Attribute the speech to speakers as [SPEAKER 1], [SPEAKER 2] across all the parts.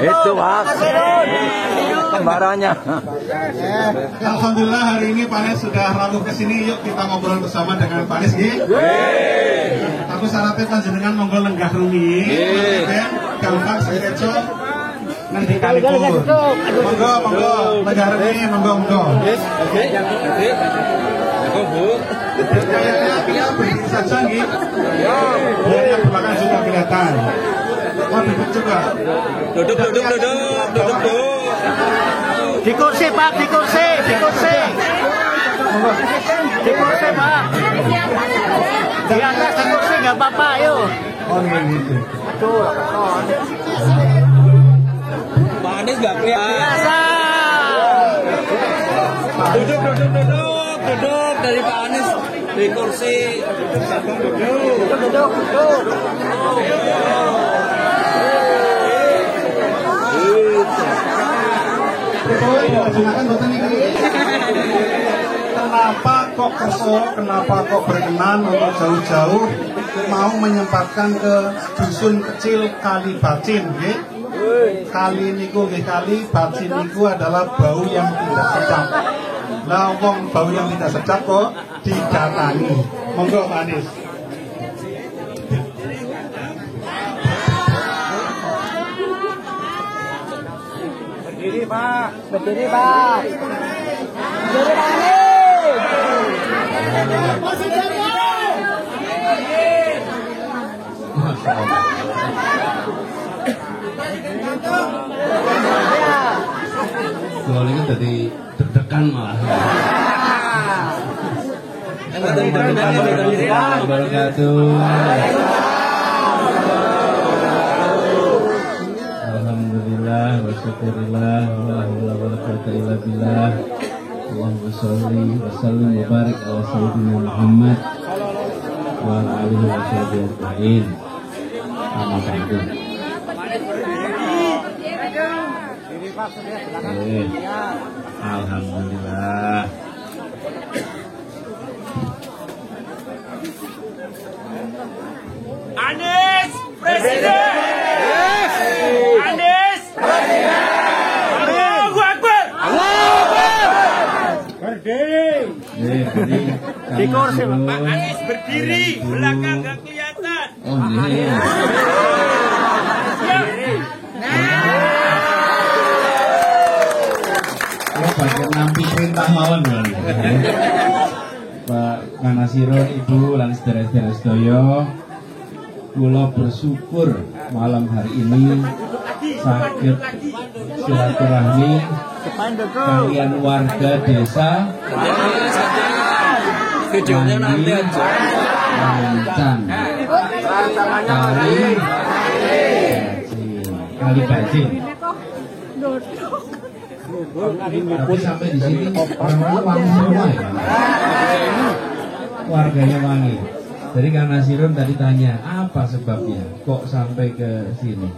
[SPEAKER 1] Itu Pak, kembarannya.
[SPEAKER 2] Alhamdulillah hari ini Pak Anies sudah rapuh ke sini. Yuk kita ngobrol bersama dengan Pak Anies. Aku syaratnya panjenengan monggo lenggah rumi. Gampang sekeco. Nanti kali pun. Monggo lenggah rumi, monggo. Kayaknya berdiri saja nih. Biar yang belakang juga kelihatan. Mau duduk juga.
[SPEAKER 1] Duduk.
[SPEAKER 3] Di kursi Pak, di kursi Pak. Di atas di kursi nggak apa-apa, ayo.
[SPEAKER 2] Oh gitu.
[SPEAKER 3] Aduh,
[SPEAKER 1] Pak Anies nggak kelihatan.
[SPEAKER 3] biasa.
[SPEAKER 1] Duduk dari Pak Anies di kursi.
[SPEAKER 3] Duduk.
[SPEAKER 2] Kenapa kok berkenan untuk jauh-jauh mau menyempatkan ke dusun kecil Kali Bacin, nggih? Kali niku nggih, Kali Bacin niku adalah bau yang tidak sedap. Lah wong bau yang tidak sedap kok didatangi. Monggo Pak Anies.
[SPEAKER 3] Berdiri Pak. Berdiri Pak Anies.
[SPEAKER 4] Kalau ini jadi deg-degan malah. Assalamualaikum warahmatullahi wabarakatuh. Alhamdulillah wa syukurillah wa la haula wa la quwwata illa billah. Allahumma sholli wa sallim wa barik ala sayyidina Muhammad wa ala alihi wa sahbihi ajma'in. Amma ba'du. Alhamdulillah.
[SPEAKER 1] Anies Presiden. Anies Presiden. Allahu Akbar.
[SPEAKER 4] Berdiri.
[SPEAKER 3] Di kursi
[SPEAKER 1] Pak Anies berdiri, belakang nggak kelihatan.
[SPEAKER 4] Oh, ini. Bagian nampi perintah mawon Pak Kanasirun, Ibu lan sedherek-sedherek sedaya, kula bersyukur malam hari ini sakit silaturahmi kalian warga desa
[SPEAKER 1] Videonya nanti aja.
[SPEAKER 4] Lancang Kali Bacin. Tapi sampai di sini orang wangi semua ya. Warganya wangi. Jadi karena Sirun tadi tanya apa sebabnya kok sampai ke sini.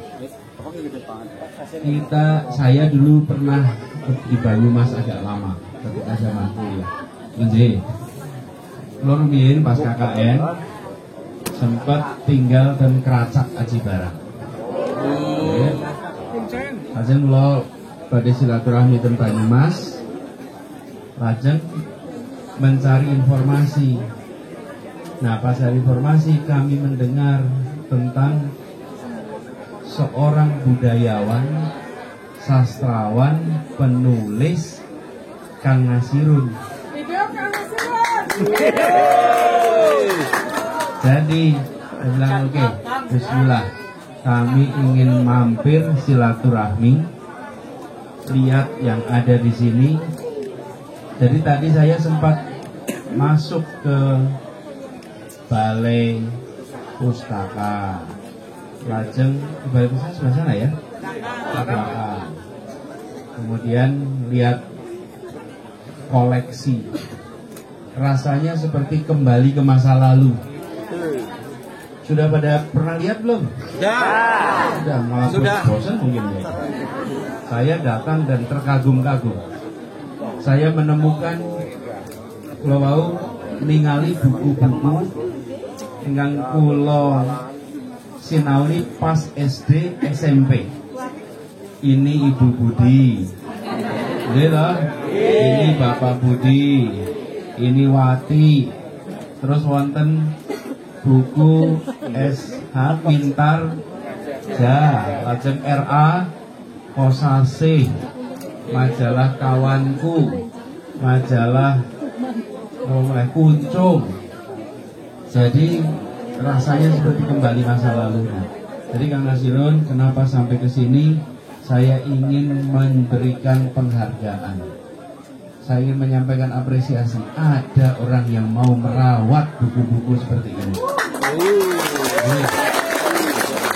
[SPEAKER 4] Saya dulu pernah di Banyumas agak lama ketika zaman kuliah. Nggih. Lur biyen pas KKN sempat tinggal dan Keracak Aji Barang. Lajeng kula badhe silaturahmi ten Banyumas. Lajeng mencari informasi. Nah, pas dari informasi kami mendengar tentang seorang budayawan, sastrawan, penulis Kang Nasirun. Jadi, bilang oke, bismillah. Kami ingin mampir silaturahmi, lihat yang ada di sini. Jadi tadi saya sempat masuk ke balai pustaka. Lajeng balai pustaka sebelah sana ya. Kemudian lihat koleksi. Rasanya seperti kembali ke masa lalu. Sudah pada pernah lihat belum? Sudah, malah bosan mungkin ya. Saya datang dan terkagum-kagum. Saya menemukan kula wau ningali buku-buku ingkang kula sinauni pas SD SMP. Ini Ibu Budi, ini Bapak Budi, ini Wati. Terus wonten buku SH Pintar Ja, lajeng RA Kosase, majalah Kawanku, majalah Kuncung. Jadi rasanya seperti kembali masa lalu. Jadi Kang Nasirun, kenapa sampai ke sini? Saya ingin memberikan penghargaan. Saya ingin menyampaikan apresiasi. Ada orang yang mau merawat buku-buku seperti ini.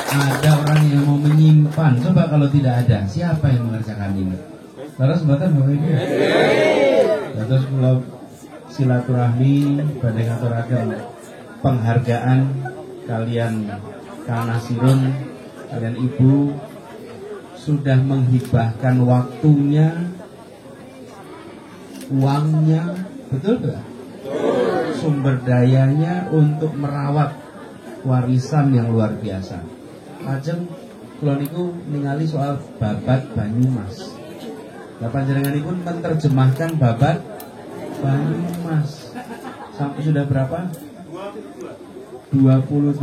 [SPEAKER 4] Ada orang yang mau menyimpan. Coba kalau tidak ada, siapa yang mengerjakan ini? Terus buatan Bapak Ibu. Terus kalau silaturahmi badhe ngaturaken penghargaan kalian Kang Nasirun, kalian Ibu sudah menghibahkan waktunya, uangnya, betul tidak? Sumber dayanya untuk merawat warisan yang luar biasa. Lajeng kula niku ningali soal babat Banyumas. Lah panjenenganipun menerjemahkan babat Banyumas. Sampai sudah berapa? 22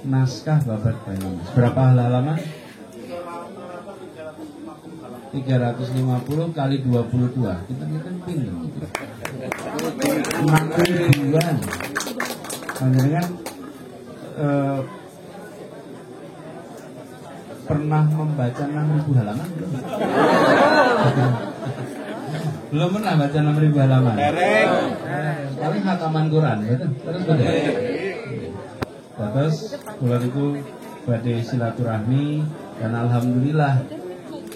[SPEAKER 4] naskah babat Banyumas. Berapa halaman? 350 kali 22. Kita kan pinter. 60.000-an. Panjenengan pernah membaca 6.000 halaman belum? Belum pernah baca 6.000 halaman. Paling hataman Quran, betul? Terus bulan itu badhe silaturahmi dan alhamdulillah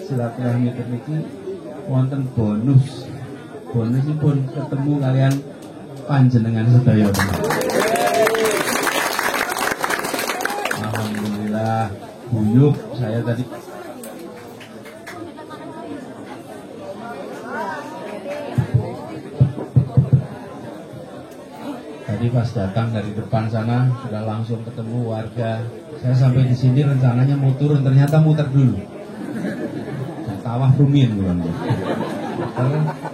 [SPEAKER 4] silaturahmi niki wonten bonus. Bonusipun ketemu kalian panjenengan sedaya. Alhamdulillah, buyuk saya tadi. Tadi pas datang dari depan sana sudah langsung ketemu warga. Saya sampai di sini rencananya mau turun, ternyata muter dulu. Tawah rumin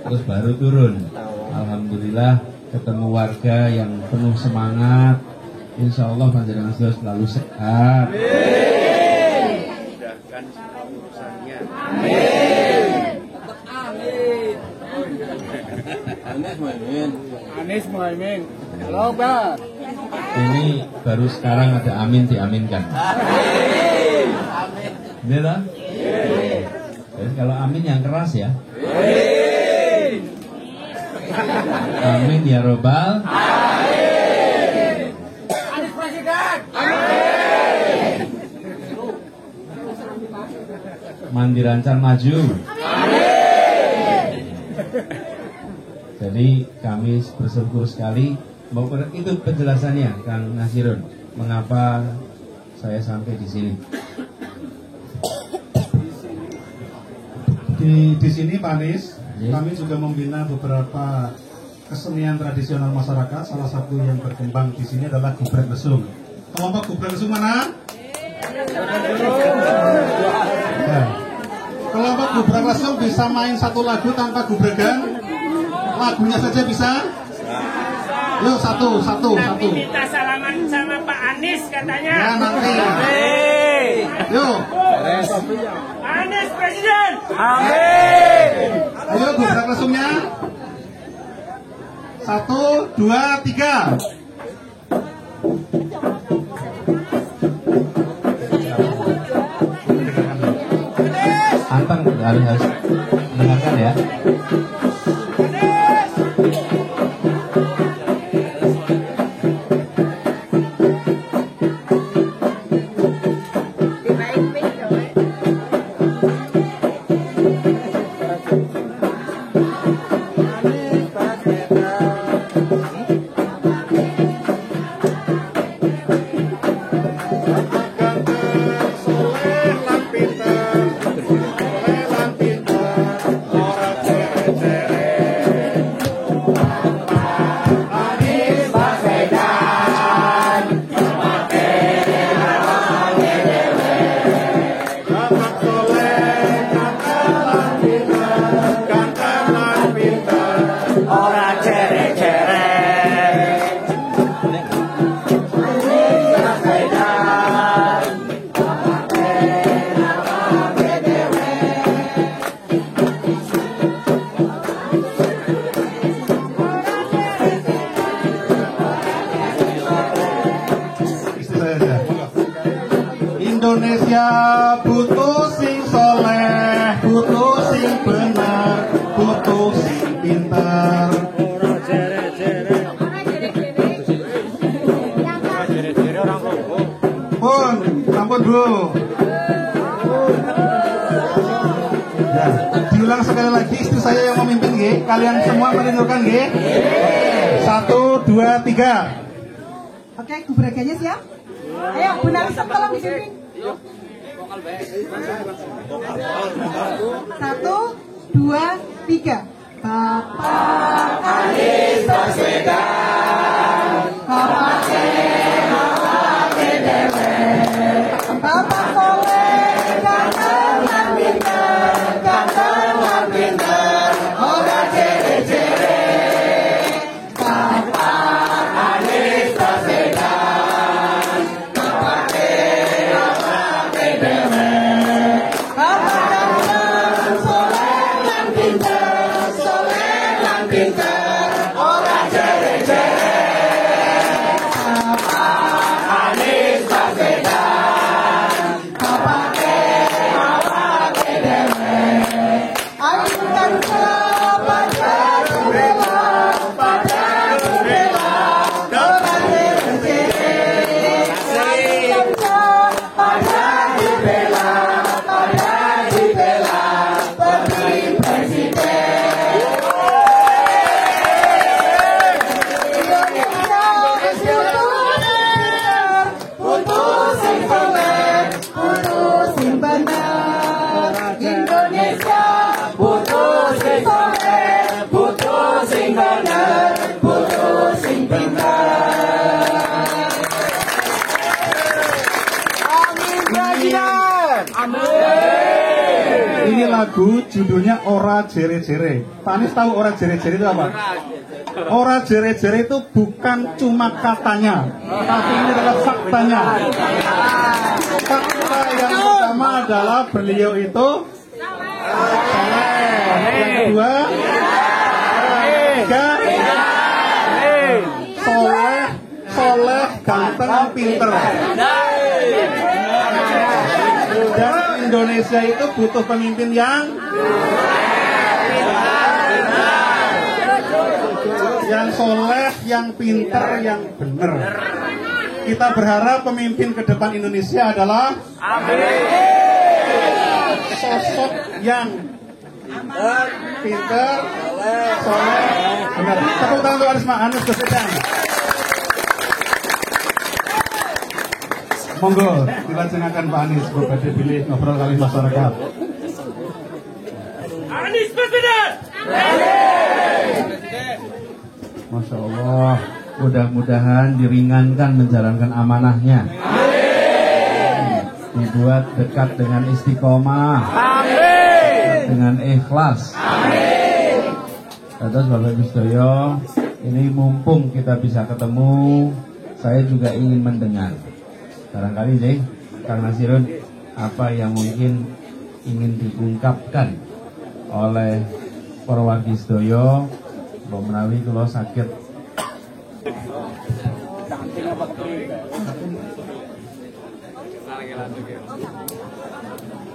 [SPEAKER 4] terus baru turun. Alhamdulillah ketemu warga yang penuh semangat. Insya Allah panjenengan selalu sehat.
[SPEAKER 1] Mudahkan semua urusannya.
[SPEAKER 3] Anies Mohaimin. Halo, Pak.
[SPEAKER 4] Ini baru sekarang ada amin diaminkan. Amin. Benar? Jadi kalau amin yang keras ya. Amin ya robbal.
[SPEAKER 3] Amin. Anies Presiden. Amin.
[SPEAKER 4] Mandi Rancar maju. Amin. Jadi kami bersyukur sekali. Itu penjelasannya Kang Nasirun, mengapa saya sampai di sini.
[SPEAKER 2] Di sini Pak Anies, kami juga membina beberapa kesenian tradisional masyarakat. Salah satu yang berkembang di sini adalah gubrek lesung. Kelompok gubrek lesung mana? Ya. Kelompok gubrek lesung bisa main satu lagu tanpa gubregan? Lagunya saja bisa? Yuk satu.
[SPEAKER 1] Tapi minta salaman sama Pak Anies katanya.
[SPEAKER 2] Ya nanti. Yuk.
[SPEAKER 1] Anies Presiden.
[SPEAKER 3] Amin.
[SPEAKER 2] Ayo gubrek lesungnya. 1, 2, 3.
[SPEAKER 4] Antang harus dengarkan ya.
[SPEAKER 2] saja. Indonesia butuh sing soleh, butuh sing benar, butuh sing pintar. Pun, ampun Bu. Ya, diulang sekali lagi, istri saya yang memimpin, G. Kalian semua merindukan, G. 1, 2, 3.
[SPEAKER 5] Oke, gubragannya siap? Ayo, Bu Narisem tolong dipimpin. 1, 2, 3. Bapak Anies Baswedan, Bapak Bapak soleh, ganteng lan pinter, ganteng lan pinter, ora cere-cere. Bapak Anies Baswedan, Bapak dewe, Bapak ganteng, soleh lan pinter, ora cere-cere. Bapak Anies Baswedan.
[SPEAKER 2] Ini lagu judulnya Ora Jere-Jere. Pak Anies tahu Ora Jere-Jere itu apa? Ora Jere-Jere itu bukan cuma katanya, tapi ini adalah faktanya. Fakta yang pertama adalah beliau itu soleh. Yang kedua, soleh, ganteng, pinter. Dan Indonesia itu butuh pemimpin yang soleh, yang pinter, yang benar. Kita berharap pemimpin ke depan Indonesia adalah sosok yang pinter, soleh, benar. Tepuk tangan untuk Anies Baswedan. Monggo, dilaksanakan Pak Anies, Bapak dipilih ngobrol kali masyarakat.
[SPEAKER 1] Anies Baswedan.
[SPEAKER 4] Masya Allah, mudah-mudahan diringankan menjalankan amanahnya. Dibuat dekat dengan istiqomah. Dengan ikhlas. Terus Bapak Ibu Sedoyo, ini mumpung kita bisa ketemu, saya juga ingin mendengar. Barangkali deh, Kang Nasirun, apa yang mungkin ingin diungkapkan oleh para wargi sedaya, mbok menawi kula saged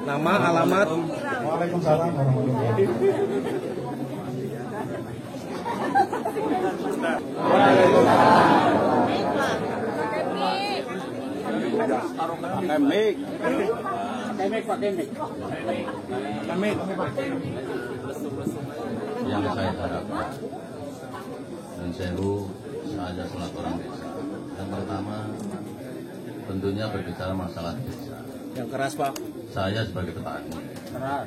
[SPEAKER 3] nama, alamat.
[SPEAKER 2] Waalaikumsalam warahmatullahi
[SPEAKER 6] Yang saya harapkan dan seru saya selaku orang desa. Yang pertama tentunya berbicara masalah desa.
[SPEAKER 3] Yang keras Pak.
[SPEAKER 6] Saya sebagai petani.
[SPEAKER 3] Keras.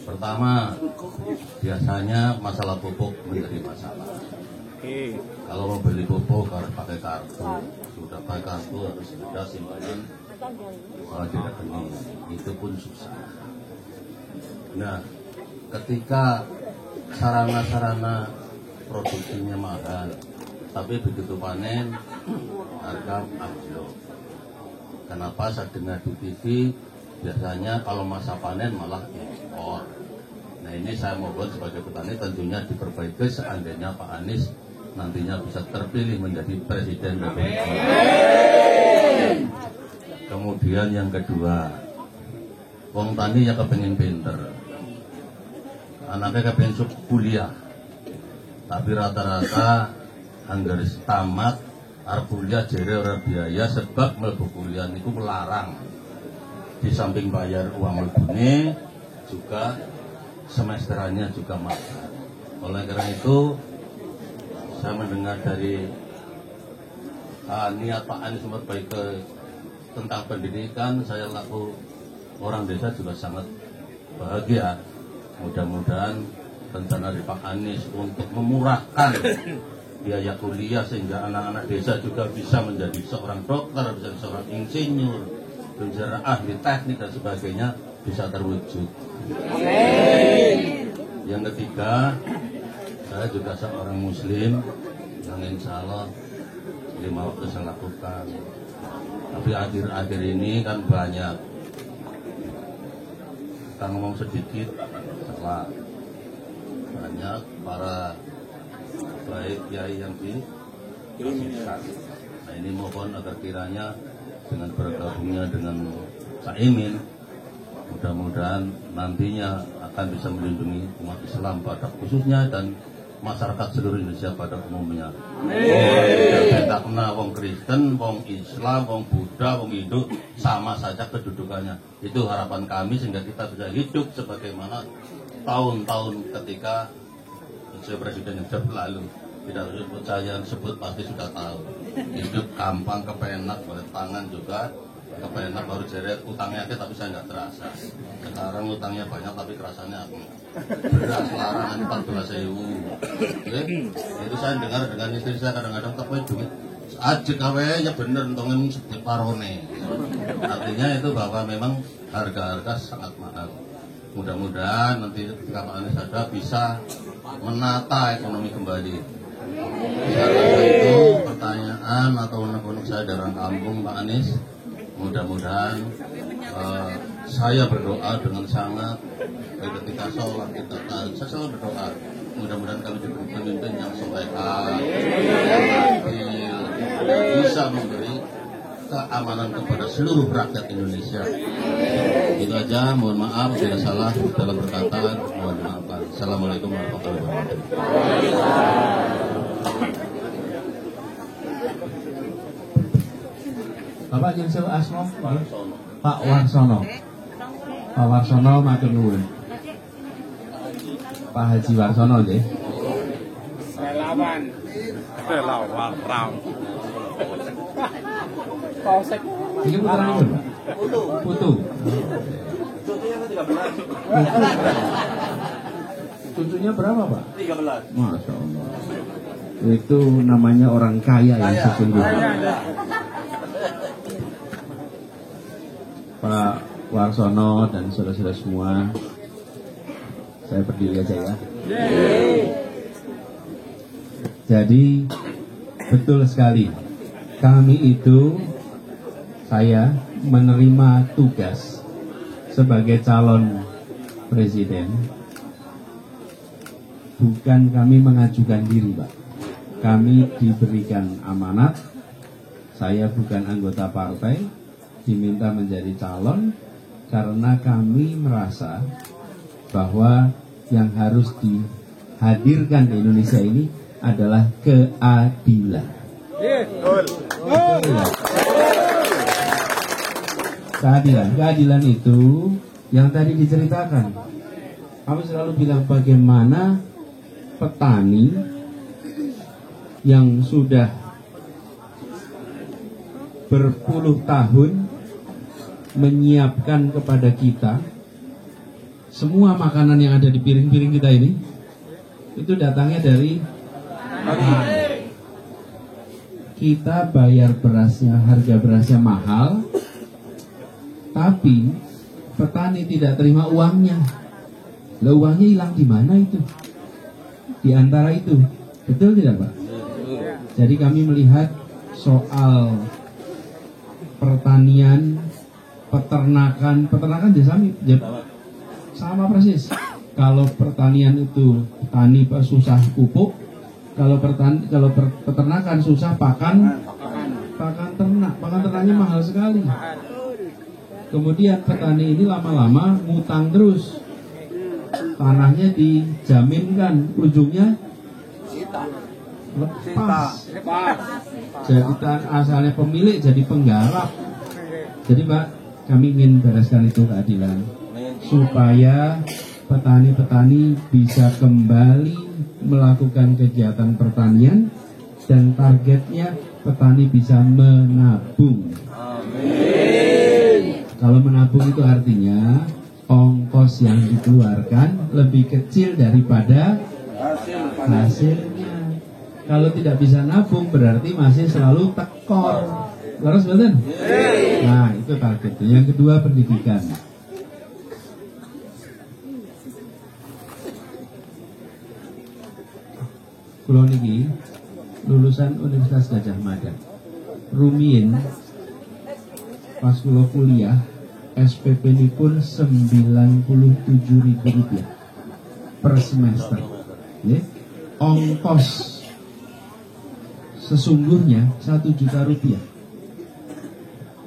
[SPEAKER 6] Pertama biasanya masalah pupuk menjadi masalah. Kalau mau beli pupuk harus pakai kartu. Sudah pakai kartu harus sudah simpanan. Kalau tidak benih itu pun susah. Nah, ketika sarana-sarana produksinya mahal, tapi begitu panen harga anjlok. Kenapa saya dengar di TV biasanya kalau masa panen malah impor. Nah ini saya mau buat sebagai petani tentunya diperbaiki seandainya Pak Anies nantinya bisa terpilih menjadi Presiden Republik Indonesia. Kemudian yang kedua, wong tani ya kepengen pinter, anaknya kepengen kuliah, tapi rata-rata anggar tamat arep kuliah jere ora biaya sebab mlebu kuliah niku melarang. Di samping bayar uang mlebune juga semesterannya juga mahal. Oleh karena itu saya mendengar dari niat Pak Anies memperbaiki tentang pendidikan, saya laku orang desa juga sangat bahagia. Mudah-mudahan rencana dari Pak Anies untuk memurahkan biaya kuliah sehingga anak-anak desa juga bisa menjadi seorang dokter, bisa menjadi seorang insinyur, menjadi ahli teknik dan sebagainya bisa terwujud. Yang ketiga, saya juga seorang muslim yang insya Allah 5 waktu saya lakukan. Tapi akhir-akhir ini kan banyak, kita ngomong sedikit, setelah banyak para baik kiai yang dilakukan. Nah ini mohon agar kiranya dengan bergabungnya dengan Caimin, mudah-mudahan nantinya akan bisa melindungi umat Islam pada khususnya dan masyarakat seluruh Indonesia pada umumnya. Tidak kena wong Kristen, wong Islam, wong Buddha, wong Hindu sama saja kedudukannya. Itu harapan kami sehingga kita bisa hidup sebagaimana tahun-tahun ketika presiden yang lalu. Tidak usah sebut saya sebut pasti sudah tahu. Hidup gampang, kepenak, boleh tangan juga. Kepenak baru jeret, utangnya aja tapi saya nggak terasa. Sekarang utangnya banyak tapi kerasanya aku. Beras larangan 14.000. Itu saya dengar dengan istri saya kadang-kadang tapi duit aja kawenya bener untungan sebut parone. Artinya itu bahwa memang harga-harga sangat mahal. Mudah-mudahan nanti ketika Pak Anies ada bisa menata ekonomi kembali. Karena itu pertanyaan atau unek-unek saya dari orang kampung Pak Anies. Mudah-mudahan saya berdoa dengan sangat ketika sholat kita saya selalu berdoa mudah-mudahan kami diberi pemimpin yang soleha, bisa memberi keamanan kepada seluruh rakyat Indonesia. Itu aja, mohon maaf bila salah dalam berkata, mohon maafkan. Assalamualaikum warahmatullahi wabarakatuh.
[SPEAKER 4] Bapak Jinsel Asmo, Pak Warsono. Pak Warsono matur nuwun. Pak Haji Warsono nggih.
[SPEAKER 3] Relawan ram. Polsek.
[SPEAKER 4] Ini puteranipun, Pak. Putu. Cucunya berapa, Pak? 13. Masya Allah. Itu namanya orang kaya yang sesungguhnya. Pak Warsono dan saudara-saudara semua, saya berdiri aja ya. Jadi betul sekali, kami itu, saya menerima tugas sebagai calon presiden. Bukan kami mengajukan diri, Pak. Kami diberikan amanat. Saya bukan anggota partai, diminta menjadi calon karena kami merasa bahwa yang harus dihadirkan di Indonesia ini adalah keadilan. Keadilan itu yang tadi diceritakan. Kami selalu bilang bagaimana petani yang sudah berpuluh tahun menyiapkan kepada kita semua makanan yang ada di piring-piring kita ini, itu datangnya dari petani. Kita bayar berasnya, harga berasnya mahal, tapi petani tidak terima uangnya. Lah uangnya hilang di mana itu? Di antara itu, betul tidak, Pak? Jadi kami melihat soal pertanian, peternakan sama persis. Kalau pertanian itu tani susah pupuk, kalau peternakan susah pakan ternaknya mahal sekali. Kemudian petani ini lama-lama ngutang terus, tanahnya dijaminkan, ujungnya lepas. Jadi asalnya pemilik jadi penggarap. Jadi Pak, kami ingin bereskan itu keadilan supaya petani-petani bisa kembali melakukan kegiatan pertanian dan targetnya petani bisa menabung. Amin. Kalau menabung itu artinya ongkos yang dikeluarkan lebih kecil daripada hasilnya. Kalau tidak bisa nabung berarti masih selalu tekor. Terus betul? Nah, itu targetnya. Yang kedua, pendidikan. Kulo niki lulusan Universitas Gadjah Mada. Rumiyin pas kulo kuliah SPP ini pun Rp97.000 per semester. Ya. Ongkos sesungguhnya Rp1.000.000.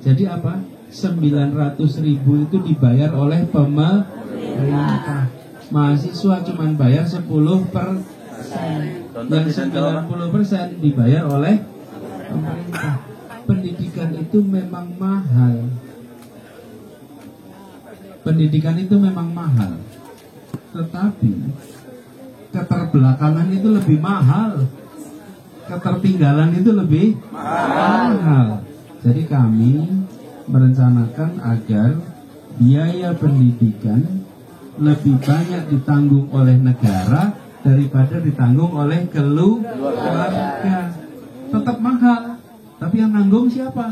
[SPEAKER 4] Jadi apa? 900.000 itu dibayar oleh pemerintah. Mahasiswa cuma bayar 10%. Dan 90% dibayar oleh pemerintah. Pendidikan itu memang mahal. Pendidikan itu memang mahal. Tetapi keterbelakangan itu lebih mahal. Ketertinggalan itu lebih mahal. Jadi kami merencanakan agar biaya pendidikan lebih banyak ditanggung oleh negara daripada ditanggung oleh keluarga. Tetap mahal, tapi yang nanggung siapa?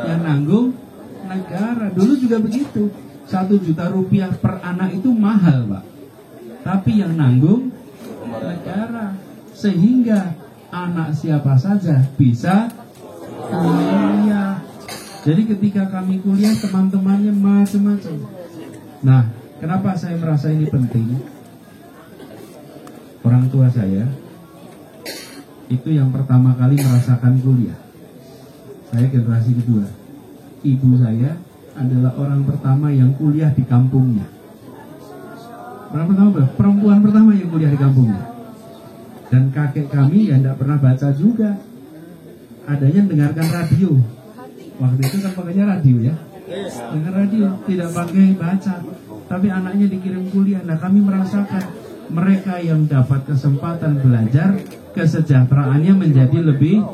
[SPEAKER 4] Yang nanggung negara. Dulu juga begitu. Rp1.000.000 per anak itu mahal, Pak. Tapi yang nanggung negara. Sehingga anak siapa saja bisa kuliah. Jadi ketika kami kuliah teman-temannya macam-macam. Nah, kenapa saya merasa ini penting? Orang tua saya itu yang pertama kali merasakan kuliah. Saya generasi kedua. Ibu saya adalah orang pertama yang kuliah di kampungnya. Orang pertama, perempuan pertama yang kuliah di kampungnya. Dan kakek kami yang tidak pernah baca juga. Adanya mendengarkan radio. Waktu itu kan pakainya radio ya. Dengar radio, tidak pakai baca. Tapi anaknya dikirim kuliah. Nah, kami merasakan mereka yang dapat kesempatan belajar, kesejahteraannya menjadi lebih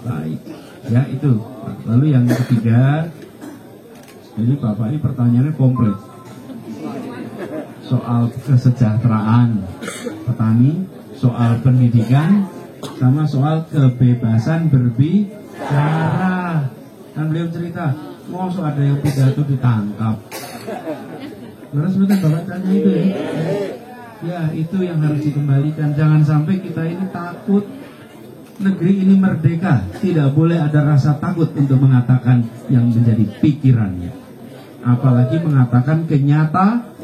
[SPEAKER 4] baik. Ya, itu. Lalu yang ketiga, jadi Bapak ini pertanyaannya komplit. Soal kesejahteraan petani, soal pendidikan, sama soal kebebasan berbicara. Kan beliau cerita, masa ada yang pidato ditangkap. Terus betul Bapak tanya itu ya. Ya, itu yang harus dikembalikan. Jangan sampai kita ini takut. Negeri ini merdeka, tidak boleh ada rasa takut untuk mengatakan yang menjadi pikirannya. Apalagi mengatakan kenyataan.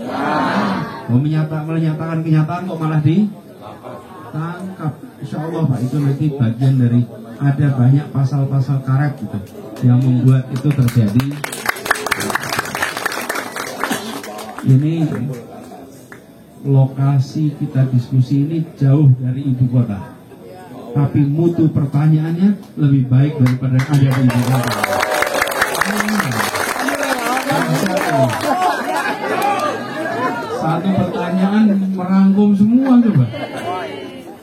[SPEAKER 4] Mau menyatakan kenyataan kok malah ditangkap. Insya Allah Pak, itu nanti bagian dari ada banyak pasal-pasal karet gitu yang membuat itu terjadi. Ini lokasi kita diskusi ini jauh dari ibu kota. Tapi mutu pertanyaannya lebih baik daripada ada di ibu kota. Satu pertanyaan merangkum semua coba.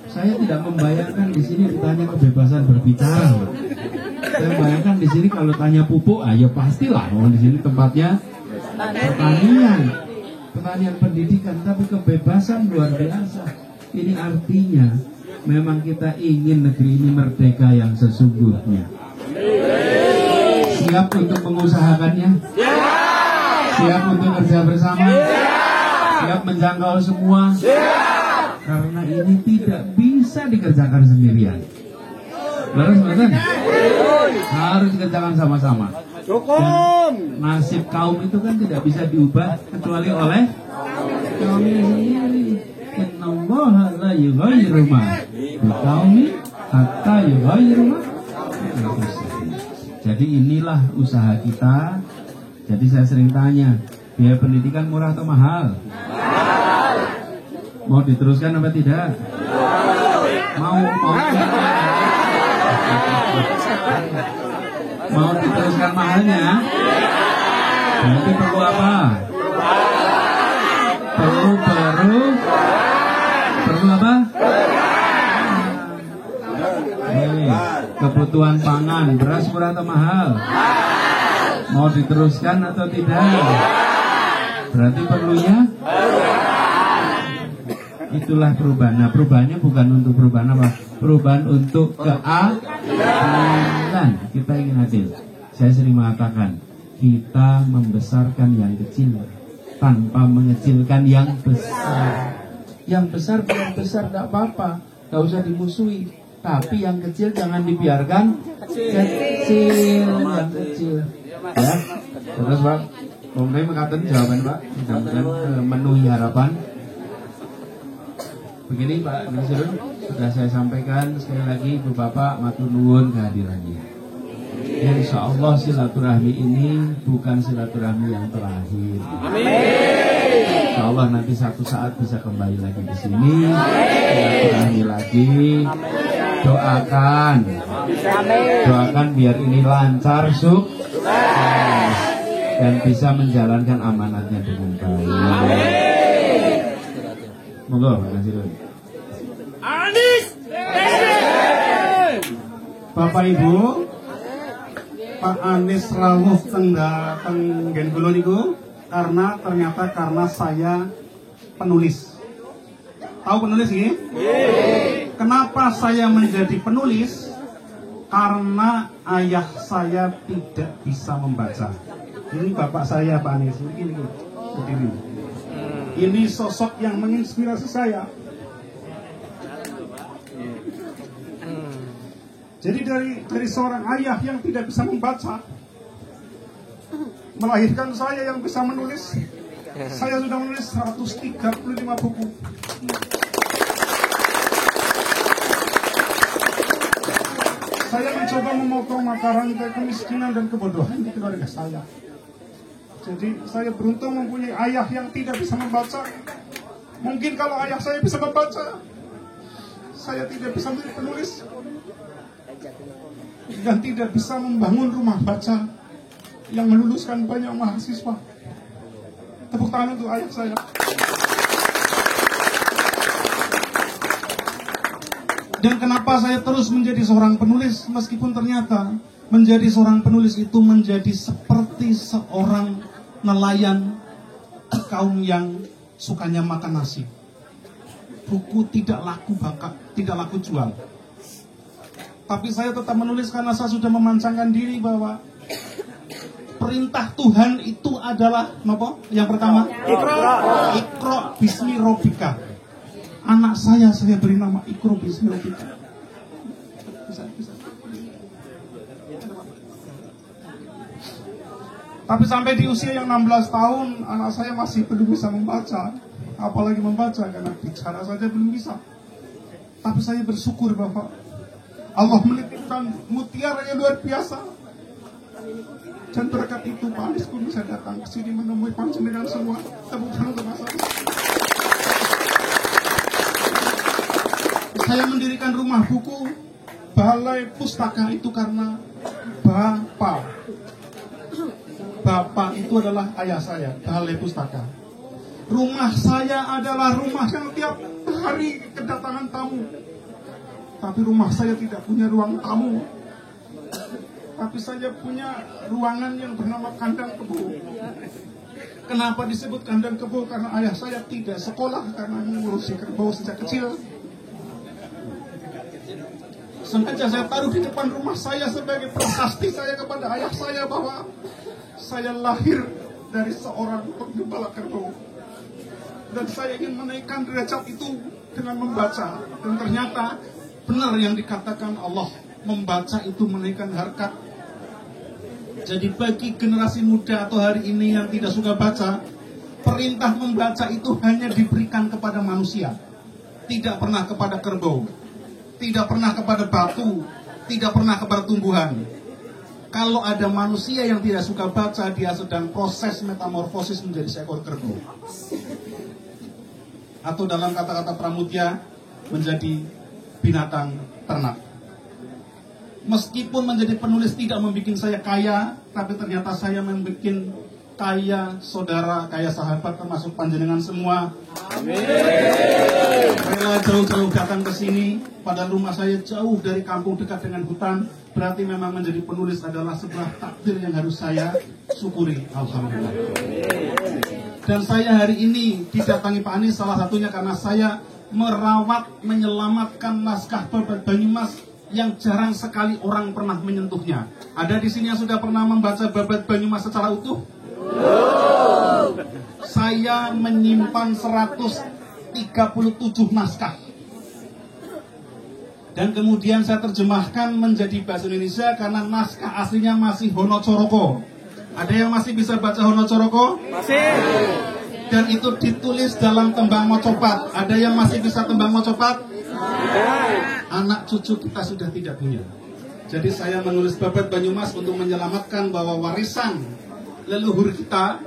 [SPEAKER 4] Saya tidak membayangkan di sini ditanya kebebasan berbicara. Saya bayangkan di sini kalau tanya pupuk, ya pastilah. Oh, di sini tempatnya pertanian pendidikan, tapi kebebasan luar biasa. Ini artinya memang kita ingin negeri ini merdeka yang sesungguhnya. Siap untuk mengusahakannya? Siap untuk kerja bersama? Siap menjangkau semua? Karena ini tidak bisa dikerjakan sendirian. Betul? Harus dikerjakan sama-sama. Dan nasib kaum itu kan tidak bisa diubah kecuali oleh kaumnya sendiri. Innallaha la yughayyiru ma biqaumin hatta yughayyiru ma. Jadi inilah usaha kita Jadi saya sering tanya, biaya pendidikan murah atau mahal? Mahal. Mau diteruskan apa tidak? Mau diteruskan mahalnya? Berarti perlu apa? Perlu apa? Kebutuhan pangan, beras murah atau mahal? Mau diteruskan atau tidak? Berarti perlunya? Itulah perubahan. Nah, perubahannya bukan untuk perubahan apa? Perubahan untuk keadilan. Kita ingin adil. Saya sering mengatakan, kita membesarkan yang kecil tanpa mengecilkan yang besar. Yang besar biar besar tidak apa-apa, tidak usah dimusuhi. Tapi yang kecil jangan dibiarkan kecil, yang kecil. Ya, terus Pak, mungkin mengatakan jawaban Pak, mudah-mudahan memenuhi harapan. Begini Pak Nasirun, sudah saya sampaikan sekali lagi, Ibu Bapak matur nuwun kehadirannya. Insya Allah silaturahmi ini bukan silaturahmi yang terakhir. Insya Allah nanti satu saat bisa kembali lagi di sini, silaturahmi lagi. Doakan biar ini lancar, sukses, dan bisa menjalankan amanatnya dengan baik. Monggo, Pak Nasirun.
[SPEAKER 2] Bapak Ibu, Pak Anies rawuh tenggen kula niku karena saya penulis. Tahu penulis nggih? Kenapa saya menjadi penulis? Karena ayah saya tidak bisa membaca. Ini bapak saya Pak Anies. Ini. Ini sosok yang menginspirasi saya. Jadi dari seorang ayah yang tidak bisa membaca, melahirkan saya yang bisa menulis. Saya sudah menulis 135 buku. Saya mencoba memotong mata rantai kemiskinan dan kebodohan di keluarga saya. Jadi saya beruntung mempunyai ayah yang tidak bisa membaca. Mungkin kalau ayah saya bisa membaca, saya tidak bisa menjadi penulis dan tidak bisa membangun rumah baca yang meluluskan banyak mahasiswa. Tepuk tangan untuk ayah saya. Dan kenapa saya terus menjadi seorang penulis, meskipun ternyata menjadi seorang penulis itu menjadi seperti seorang nelayan kaum yang sukanya makan nasi. Buku tidak laku tidak laku jual. Tapi saya tetap menulis karena saya sudah memancangkan diri bahwa perintah Tuhan itu adalah apa? Yang pertama, Iqra bismi rabbika. Anak saya beri nama Iqra bismi rabbika. Bisa. Tapi sampai di usia yang 16 tahun, anak saya masih belum bisa membaca. Apalagi membaca, karena bicara saja belum bisa. Tapi saya bersyukur bahwa Allah menitipkan mutiara yang luar biasa. Dan berkat itu Pak Anies pun bisa datang ke sini menemui panjenengan semua. Tepuk tangan untuk Mas Anies. Saya mendirikan rumah buku, balai pustaka itu karena Bapak itu adalah ayah saya, balai pustaka. Rumah saya adalah rumah yang tiap hari kedatangan tamu. Tapi rumah saya tidak punya ruang tamu. Tapi saya punya ruangan yang bernama kandang kebo. Kenapa disebut kandang kebo? Karena ayah saya tidak sekolah karena mengurusi kerbau sejak kecil. Sengaja saya taruh di depan rumah saya sebagai prasasti saya kepada ayah saya bahwa saya lahir dari seorang penggembala kerbau. Dan saya ingin menaikkan derajat itu dengan membaca. Dan ternyata benar yang dikatakan Allah, membaca itu menaikkan harkat. Jadi bagi generasi muda atau hari ini yang tidak suka baca, perintah membaca itu hanya diberikan kepada manusia, tidak pernah kepada kerbau, tidak pernah kepada batu, tidak pernah kepada tumbuhan. Kalau ada manusia yang tidak suka baca, dia sedang proses metamorfosis menjadi seekor kerbau. Atau dalam kata-kata Pramudia, menjadi binatang ternak. Meskipun menjadi penulis tidak membuat saya kaya, tapi ternyata saya membuat kaya saudara, kaya sahabat, termasuk panjenengan semua. Amin. Rela jauh-jauh datang ke sini, pada rumah saya jauh dari kampung, dekat dengan hutan. Berarti memang menjadi penulis adalah sebuah takdir yang harus saya syukuri. Alhamdulillah. Dan saya hari ini didatangi Pak Anies salah satunya karena saya merawat, menyelamatkan naskah Babat Banyumas yang jarang sekali orang pernah menyentuhnya. Ada di sini yang sudah pernah membaca Babat Banyumas secara utuh? Saya menyimpan 137 naskah. Dan kemudian saya terjemahkan menjadi bahasa Indonesia karena naskah aslinya masih Hono Coroko. Ada yang masih bisa baca Hono Coroko? Masih. Dan itu ditulis dalam tembang mocopat. Ada yang masih bisa tembang mocopat? Anak cucu kita sudah tidak punya. Jadi saya menulis Babat Banyumas untuk menyelamatkan bahwa warisan leluhur kita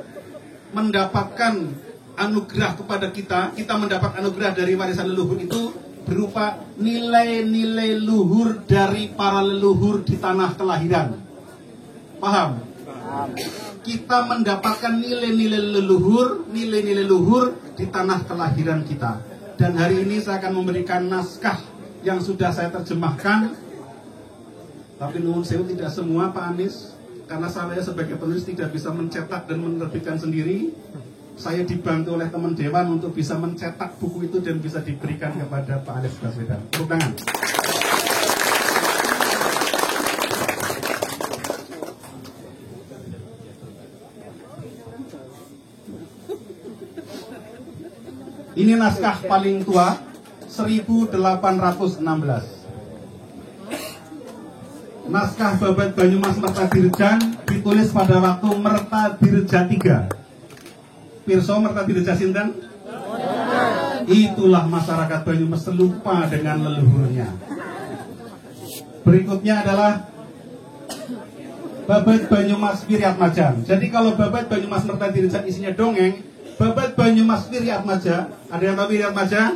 [SPEAKER 2] mendapatkan anugerah kepada kita. Kita mendapat anugerah dari warisan leluhur itu berupa nilai-nilai luhur dari para leluhur di tanah kelahiran. Paham? Kita mendapatkan nilai-nilai leluhur, nilai-nilai luhur di tanah kelahiran kita. Dan hari ini saya akan memberikan naskah yang sudah saya terjemahkan. Tapi nuwun sewu tidak semua Pak Anies, karena saya sebagai penulis tidak bisa mencetak dan menerbitkan sendiri. Saya dibantu oleh teman dewan untuk bisa mencetak buku itu dan bisa diberikan kepada Pak Anies Baswedan. Tepuk tangan. Ini naskah paling tua, 1816. Naskah Babat Banyumas Mertadirjan ditulis pada waktu Mertadirja III. Pirso Mertadirja sinten? Itulah masyarakat Banyumas lupa dengan leluhurnya. Berikutnya adalah Babat Banyumas Wiryatmaja. Jadi kalau Babat Banyumas Mertadirja isinya dongeng, Babat Banyumas Wiryatmaja, ada yang tahu Wiryatmaja?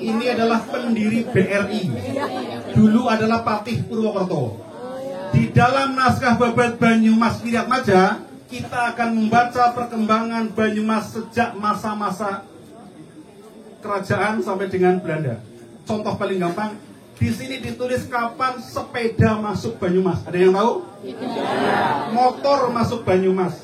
[SPEAKER 2] Ini adalah pendiri BRI. Dulu adalah Patih Purwokerto. Di dalam naskah Babat Banyumas Wiryatmaja, kita akan membaca perkembangan Banyumas sejak masa-masa kerajaan sampai dengan Belanda. Contoh paling gampang, di sini ditulis kapan sepeda masuk Banyumas. Ada yang tahu? Motor masuk Banyumas.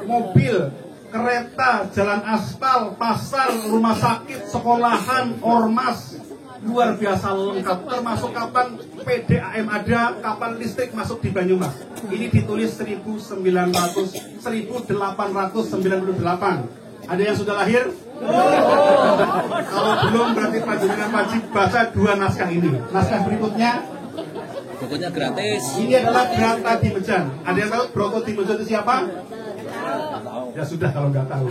[SPEAKER 2] Mobil, kereta, jalan aspal, pasar, rumah sakit, sekolahan, ormas. Luar biasa lengkap, termasuk kapan PDAM ada, kapan listrik masuk di Banyumas. Ini ditulis 1898. Ada yang sudah lahir? Kalau belum berarti panjenengan wajib baca dua naskah ini. Naskah berikutnya,
[SPEAKER 7] bukunya gratis.
[SPEAKER 2] ini adalah Brata Dimejan. Ada yang tahu Brata Dimejan itu siapa? Ya sudah kalau nggak tahu.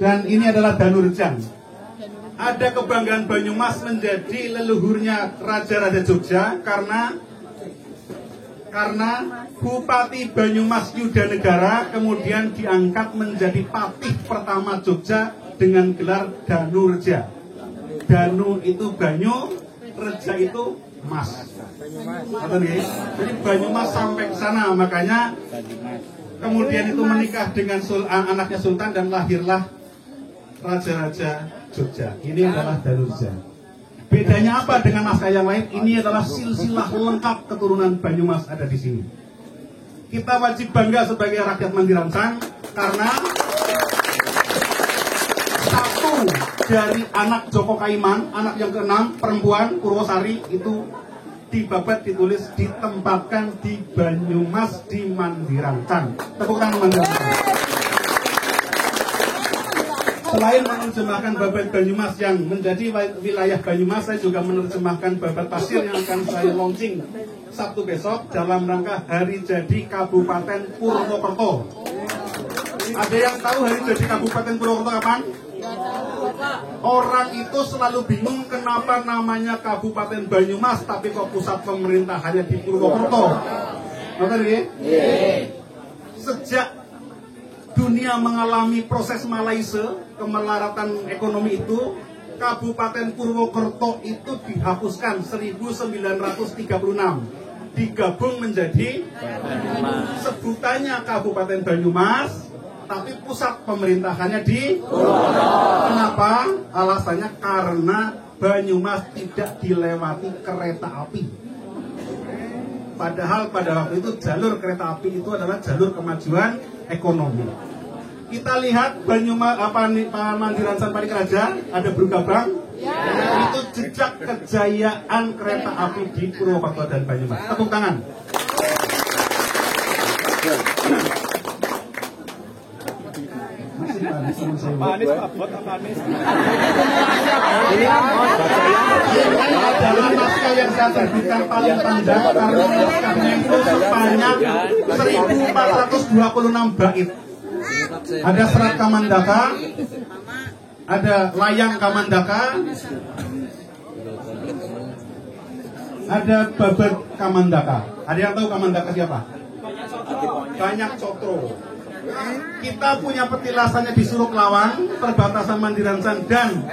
[SPEAKER 2] Dan ini adalah Danurjan. Ada kebanggaan Banyumas menjadi leluhurnya Raja-Raja Jogja karena Bupati Banyumas Yudanegara kemudian diangkat menjadi patih pertama Jogja dengan gelar Danurja. Danu itu banyu, reja itu mas. Jadi Banyumas sampai ke sana, makanya kemudian itu menikah dengan anaknya Sultan dan lahirlah Raja-Raja Jogja. Ini adalah Danurja. Bedanya apa dengan naskah yang lain? Ini adalah silsilah lengkap keturunan Banyumas ada di sini. Kita wajib bangga sebagai rakyat Mandirancang karena satu dari anak Joko Kaiman, anak yang ke-6, perempuan Purwosari itu dibabat ditulis ditempatkan di Banyumas di Mandirancang. Tepuk tangan Mandirancang. Selain menerjemahkan Babat Banyumas yang menjadi wilayah Banyumas, saya juga menerjemahkan Babat Pasir yang akan saya launching Sabtu besok dalam rangka Hari Jadi Kabupaten Purwokerto. Ada yang tahu Hari Jadi Kabupaten Purwokerto kapan? Orang itu selalu bingung kenapa namanya Kabupaten Banyumas tapi kok pusat pemerintahannya di Purwokerto. Ngerti ya? Sejak dunia mengalami proses malaise, kemelaratan ekonomi itu, Kabupaten Purwokerto itu dihapuskan 1936, digabung menjadi sebutannya Kabupaten Banyumas, tapi pusat pemerintahannya di Purwokerto. Kenapa? Alasannya karena Banyumas tidak dilewati kereta api. Padahal pada waktu itu jalur kereta api itu adalah jalur kemajuan ekonomi. Kita lihat Banyumas Mandiran San Parikaraja ada Brugabang, itu jejak kejayaan kereta api di Purwokerto dan Banyumas. Tepuk tangan. Adalah naskah yang saya terbitkan paling panjang karena naskahnya itu sebanyak 1426 bait. Ada serat Kamandaka, ada layang Kamandaka, ada babat Kamandaka. Ada yang tahu Kamandaka siapa? Banyak Cotro. Kita punya petilasannya di Suruk Lawang, perbatasan Mandiransan dan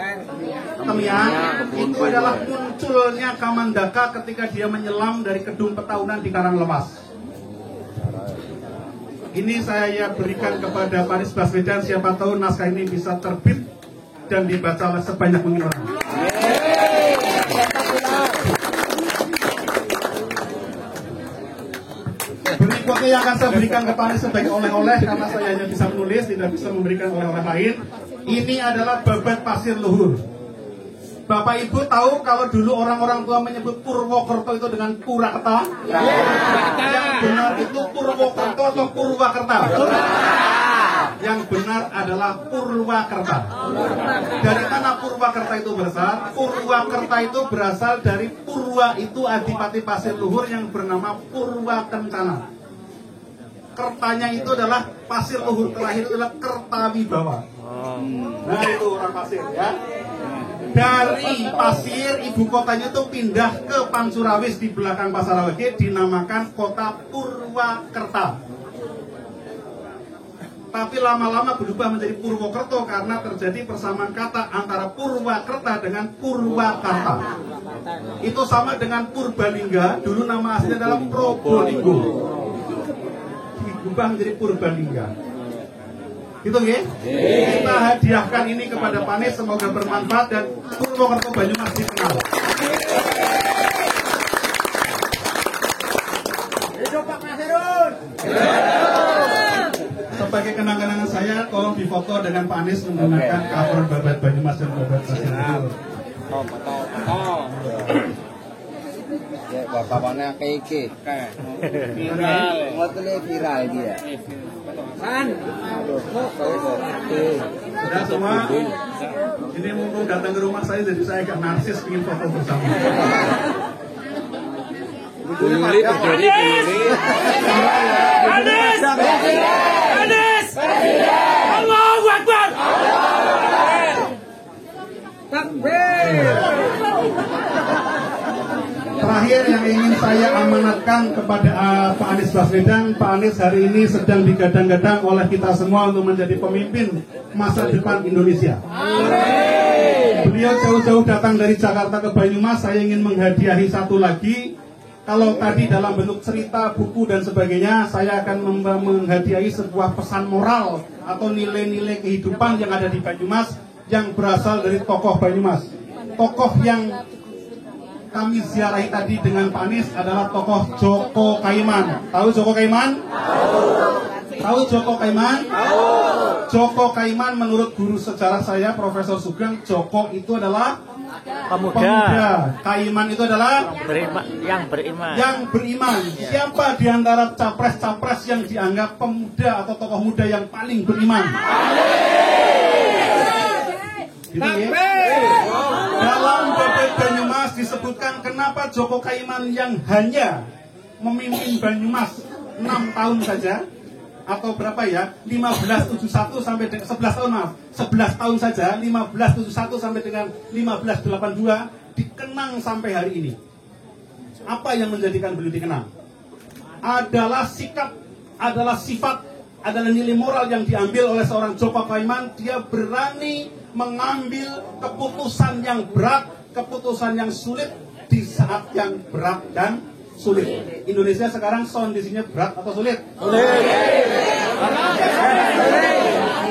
[SPEAKER 2] Temiang. Itu adalah munculnya Kamandaka ketika dia menyelam dari Kedung Petaunan di Karanglepas. Ini saya berikan kepada Pak Anies Baswedan, siapa tahu naskah ini bisa terbit dan dibaca oleh sebanyak mungkin orang. Berikutnya yang akan saya berikan ke Pak Anies sebagai oleh-oleh, karena saya hanya bisa menulis, tidak bisa memberikan oleh-oleh lain. Ini adalah babat pasir luhur. Bapak Ibu tahu kalau dulu orang-orang tua menyebut Purwokerto itu dengan Purakerta? Yang benar itu Purwokerto atau Purwakerta? Yang benar adalah Purwakerta. Dari mana Purwakerta itu berasal? Purwakerta itu berasal dari Purwa, itu adipati pasir luhur yang bernama Purwakencana. Kertanya itu adalah pasir luhur, terakhir itu adalah Kertawibawa. Nah itu orang pasir ya. Dari pasir ibu kotanya itu pindah ke Pansurawis di belakang Pasarawage, dinamakan kota Purwakerta. Tapi lama-lama berubah menjadi Purwokerto karena terjadi persamaan kata antara Purwakerta dengan Purwakarta. Itu sama dengan Purbalingga, dulu nama aslinya adalah Probolinggo, diubah menjadi Purbalingga. Itu ya? Kita hadiahkan ini kepada Pak Anies, semoga bermanfaat dan Purwokerto Banyumas dikenal.
[SPEAKER 3] Hidup Pak Nasirun.
[SPEAKER 2] Sebagai kenang-kenangan saya, tolong difoto dengan Pak Anies menggunakan cover babat Banyumas dan babat pasir luhur.
[SPEAKER 8] Wartawannya kayak
[SPEAKER 3] Viral.
[SPEAKER 8] Waktunya viral dia.
[SPEAKER 3] San.
[SPEAKER 2] Sudah semua, ini mumpung datang ke rumah saya, jadi saya agak narsis ingin foto bersama.
[SPEAKER 1] Anies! Anies! Allahu Akbar!
[SPEAKER 2] Terakhir yang ingin saya amanatkan kepada Pak Anies Baswedan, Pak Anies hari ini sedang digadang-gadang oleh kita semua untuk menjadi pemimpin masa depan Indonesia. Beliau jauh-jauh datang dari Jakarta ke Banyumas, saya ingin menghadiahi satu lagi. Kalau tadi dalam bentuk cerita, buku dan sebagainya, saya akan menghadiahi sebuah pesan moral atau nilai-nilai kehidupan yang ada di Banyumas yang berasal dari tokoh Banyumas. Tokoh yang kami ziarahi tadi dengan Pak Anies adalah tokoh Joko Kaiman. Tahu Joko Kaiman? Tahu Joko Kaiman? Joko Kaiman menurut guru sejarah saya, Profesor Sugeng, Joko itu adalah pemuda. Kaiman itu adalah
[SPEAKER 3] Yang beriman.
[SPEAKER 2] yang beriman. Siapa di antara capres-capres yang dianggap pemuda atau tokoh muda yang paling beriman? Gitu ya? Dalam babat Banyumas disebutkan kenapa Joko Kaiman yang hanya memimpin Banyumas 6 tahun saja, atau berapa ya, 1571 sampai dengan 11 tahun maaf, 11 tahun saja, 1571 sampai dengan 1582 dikenang sampai hari ini. Apa yang menjadikan beliau dikenang? Adalah sikap, adalah sifat, adalah nilai moral yang diambil oleh seorang Joko Kaiman. Dia berani mengambil keputusan yang berat, keputusan yang sulit di saat yang berat dan sulit. Indonesia sekarang kondisinya berat atau sulit? Sulit.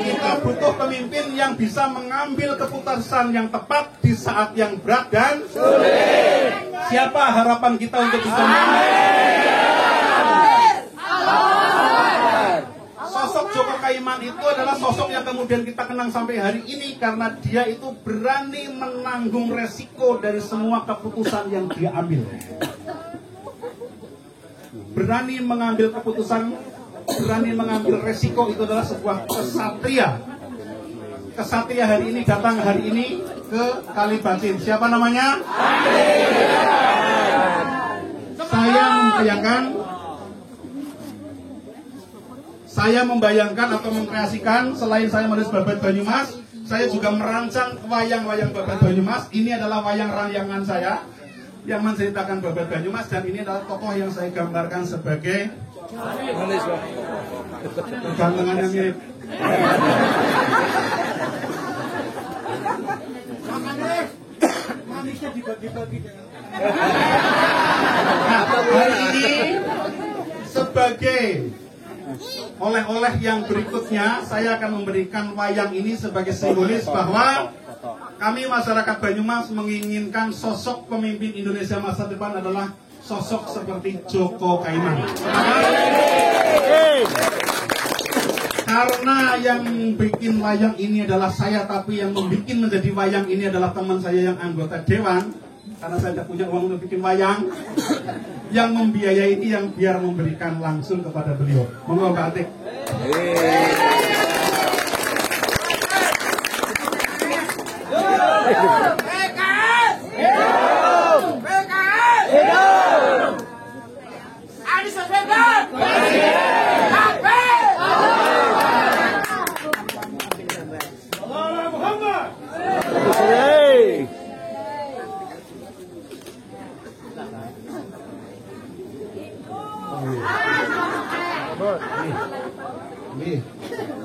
[SPEAKER 2] Kita butuh pemimpin yang bisa mengambil keputusan yang tepat di saat yang berat dan sulit. Siapa harapan kita untuk bisa Sosok Joko Kaiman itu adalah sosok yang kemudian kita kenang sampai hari ini karena dia itu berani menanggung resiko dari semua keputusan yang dia ambil. Berani mengambil keputusan, berani mengambil resiko, itu adalah sebuah kesatria. Kesatria hari ini datang hari ini ke Kalibacin. Siapa namanya? Saya membayangkan atau mengkreasikan, selain saya menulis Babat Banyumas, saya juga merancang wayang-wayang Babat Banyumas. Ini adalah wayang ranyangan saya yang menceritakan Babat Banyumas, dan ini adalah tokoh yang saya gambarkan sebagai gantengannya mirip. Manisnya dibagi-bagi. Nah, hari ini sebagai oleh-oleh yang berikutnya, saya akan memberikan wayang ini sebagai simbolis bahwa kami masyarakat Banyumas menginginkan sosok pemimpin Indonesia masa depan adalah sosok seperti Joko Kaiman. Karena yang bikin wayang ini adalah saya, tapi yang membuat menjadi wayang ini adalah teman saya yang anggota dewan. Karena saya tidak punya uang untuk bikin wayang, yang membiayai ini yang biar memberikan langsung kepada beliau. Monggo Pak Atik.
[SPEAKER 1] PKS hidup! PKS hidup! Anies Baswedan! Kabeh! Allah Muhammad!
[SPEAKER 2] Nih,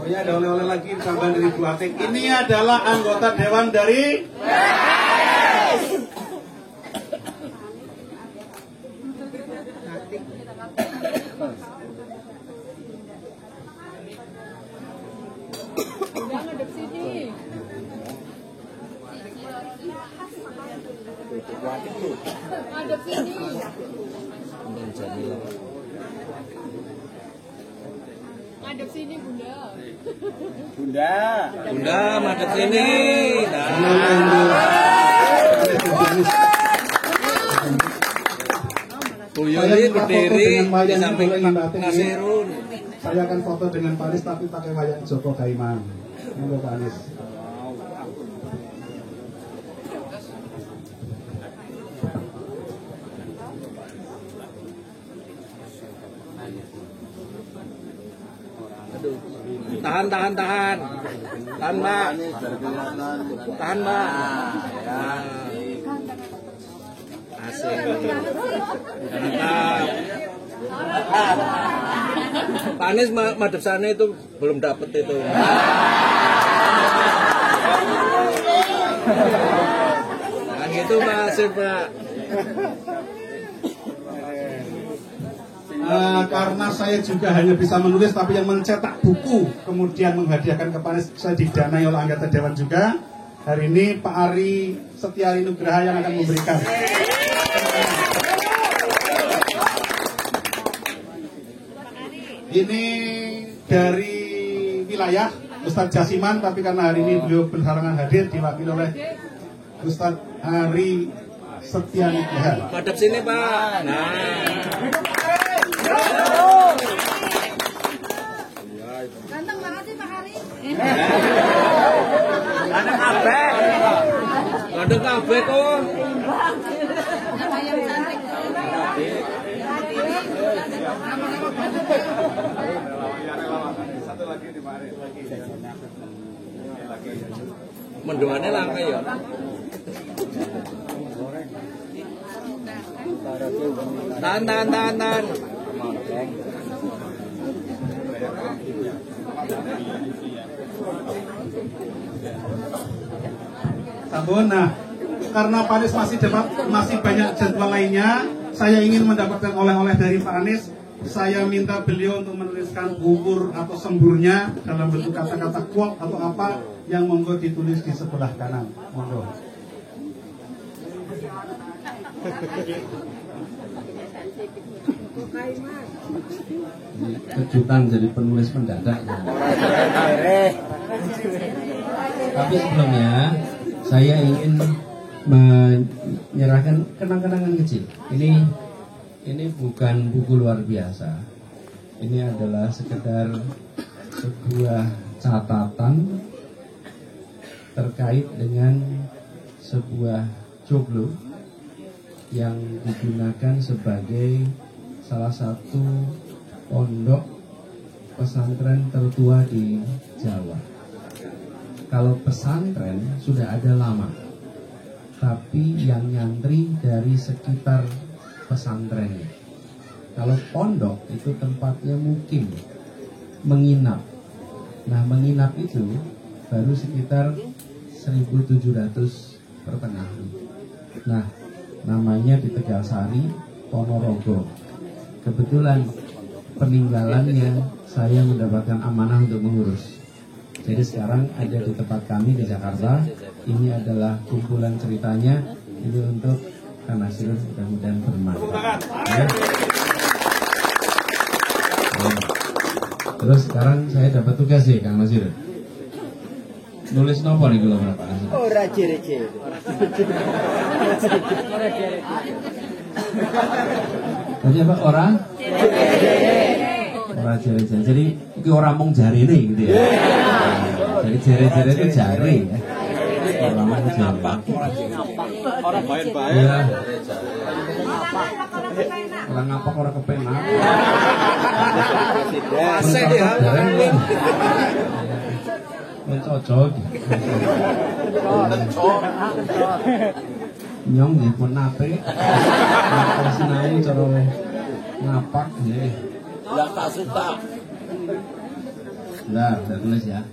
[SPEAKER 2] oh ya, ada oleh-oleh lagi tambahan dari Bu Atik. Ini adalah anggota dewan dari
[SPEAKER 5] Adep sini. Adep sini, Bunda.
[SPEAKER 7] Bunda, madep sini. Buyuli berdiri di samping Pak Nasirun.
[SPEAKER 2] Saya akan foto dengan Pak Anies tapi pakai wayang Joko Kaiman. Monggo Pak Anies.
[SPEAKER 7] Tahan, Mbak. Tahan, Mbak. Ya. Asik. Mantap. Pak Anies madep sana itu belum dapet itu. Nah gitu masih Pak.
[SPEAKER 2] Karena saya juga hanya bisa menulis, tapi yang mencetak buku kemudian menghadiahkan kepada saya didanai oleh anggota dewan juga. Hari ini Pak Ari Setiari Nugraha yang akan memberikan. Ini dari wilayah Ustadz Jasiman, tapi karena hari ini beliau berhalangan hadir, diwakili oleh Ustadz Ari Setiari Nugraha.
[SPEAKER 7] Madep sini Pak. Nah.
[SPEAKER 5] Ganteng banget sih Pak Hari.
[SPEAKER 7] Ada kabeh. Ada kabeh kok.
[SPEAKER 5] Ayam cantik.
[SPEAKER 7] Mendoannya langka ya. Tahan.
[SPEAKER 2] Sampun. Nah, karena Pak Anies masih banyak jadwal lainnya, saya ingin mendapatkan oleh-oleh dari Pak Anies. Saya minta beliau untuk menuliskan bubur atau semburnya dalam bentuk kata-kata quote atau apa yang monggo ditulis di sebelah kanan. Monggo.
[SPEAKER 4] Kejutan jadi penulis mendadak. Tapi sebelumnya saya ingin menyerahkan kenang-kenangan kecil. Ini bukan buku luar biasa. Ini adalah sekedar sebuah catatan terkait dengan sebuah joglo yang digunakan sebagai salah satu pondok pesantren tertua di Jawa. Kalau pesantren sudah ada lama, tapi yang nyantri dari sekitar pesantrennya. Kalau pondok itu tempatnya mukim, menginap. Nah, menginap itu baru sekitar 1700 pertengahan. Nah, namanya di Tegalsari, Ponorogo. Kebetulan peninggalannya saya mendapatkan amanah untuk mengurus. Jadi sekarang ada di tempat kami di Jakarta. Ini adalah kumpulan ceritanya. Ini untuk Kang Nasir, mudah-mudahan bermanfaat. Ya. Terus sekarang saya dapat tugas sih, Kang Nasir. Nulis nopo nih kalau berapa?
[SPEAKER 8] Ora jere-jere.
[SPEAKER 4] Tadi apa orang? Orang jere-jere. Jadi itu orang mong jari nih gitu ya. Jadi jere-jere itu jari ya. Orang mong jari.
[SPEAKER 7] Orang bayan-bayan.
[SPEAKER 4] Ya. Orang ngapak orang kepenak.
[SPEAKER 7] Asik ya.
[SPEAKER 4] Mencocok. Nyong nggih pun nate. Napa sinau cara ngapak nggih.
[SPEAKER 7] Yang tak suka.
[SPEAKER 4] Nah, udah tulis ya.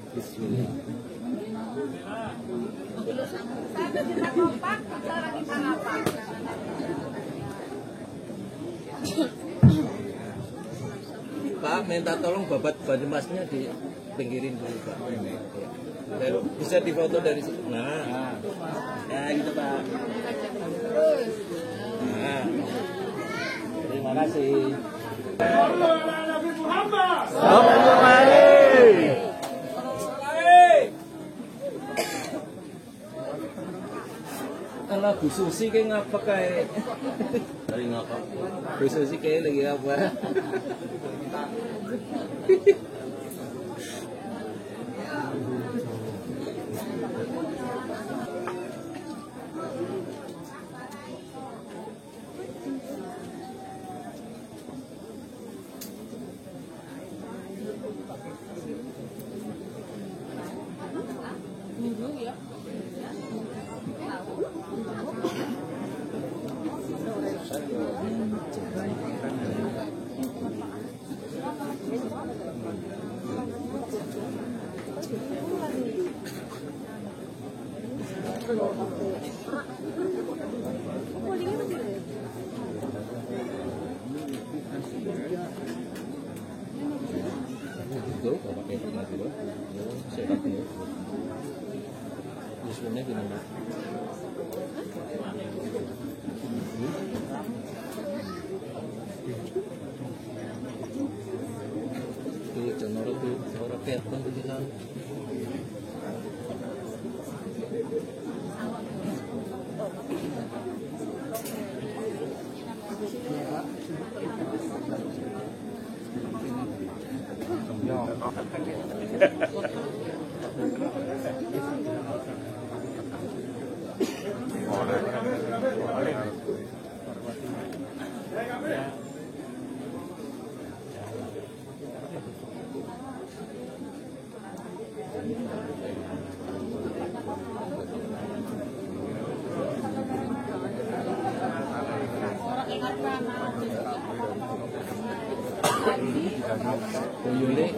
[SPEAKER 7] Pak, minta tolong babat Banyumasnya di pinggirin dulu Pak. Lalu bisa difoto dari situ. Nah, ya gitu Pak. Nah, terima kasih. Kalau Bu Susi kayak ngapa kayak? Dari ngapa? Bu Susi kayak lagi apa? Yuli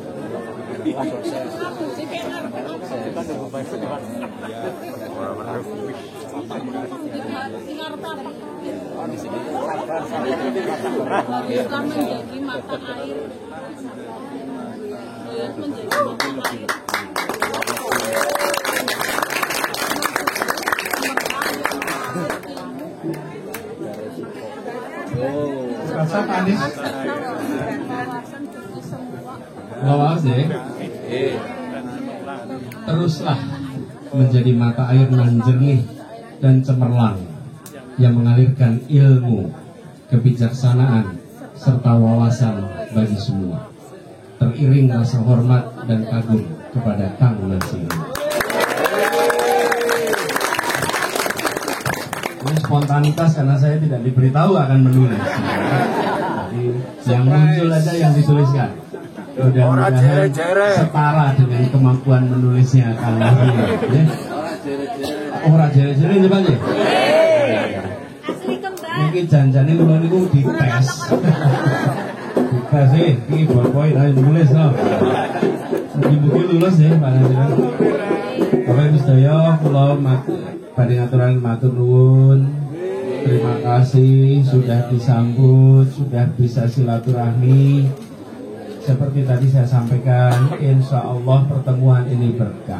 [SPEAKER 9] Islam menjadi mata air
[SPEAKER 2] Rasa Anies.
[SPEAKER 4] Awas deh. Teruslah menjadi mata air nan jernih dan cemerlang yang mengalirkan ilmu, kebijaksanaan, serta wawasan bagi semua. Teriring rasa hormat dan kagum kepada Kang Nasir. Ini spontanitas karena saya tidak diberitahu akan menulis. Jadi yang muncul aja yang dituliskan. Mudah-mudahan setara dengan kemampuan menulisnya Kang Nasir. Ora jere-jere coba aja. Mungkin janjane kula niku dites. Dites sih, iki poin ae nulis loh. Mugi-mugi lulus ya Pak Nasir. Bapak Ibu sedaya kula badhe ngaturaken matur nuwun. Terima kasih sudah disambut, sudah bisa silaturahmi. Seperti tadi saya sampaikan, insya Allah pertemuan ini berkah.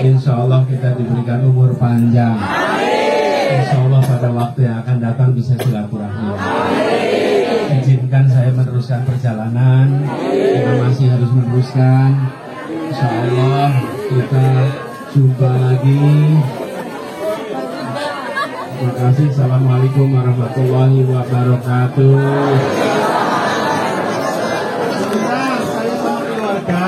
[SPEAKER 4] Insya Allah kita diberikan umur panjang. Insya Allah pada waktu yang akan datang bisa silaturahmi. Izinkan saya meneruskan perjalanan. Kita masih harus meneruskan. Insya Allah kita jumpa lagi. Terima kasih. Assalamualaikum warahmatullahi wabarakatuh.
[SPEAKER 2] Saya sama keluarga